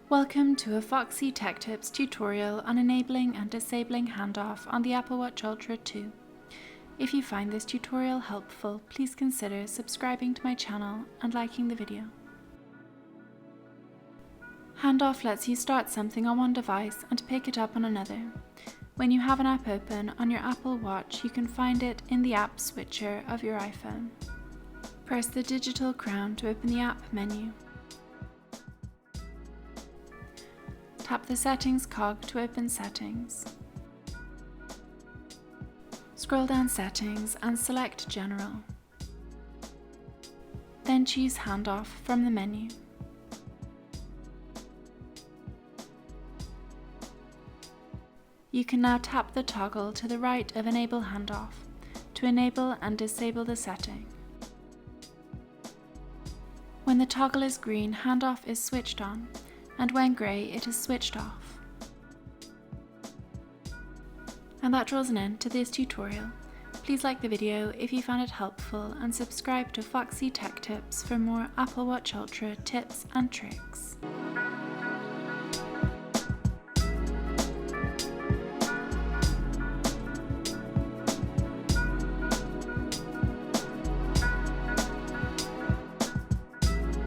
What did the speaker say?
Welcome to a Foxy Tech Tips tutorial on enabling and disabling handoff on the Apple Watch Ultra 2. If you find this tutorial helpful, please consider subscribing to my channel and liking the video. Handoff lets you start something on one device and pick it up on another. When you have an app open on your Apple Watch, you can find it in the app switcher of your iPhone. Press the digital crown to open the app menu. Tap the Settings cog to open Settings. Scroll down Settings and select General. Then choose Handoff from the menu. You can now tap the toggle to the right of Enable Handoff to enable and disable the setting. When the toggle is green, handoff is switched on, and when grey, it is switched off. And that draws an end to this tutorial. Please like the video if you found it helpful and subscribe to Foxy Tech Tips for more Apple Watch Ultra tips and tricks.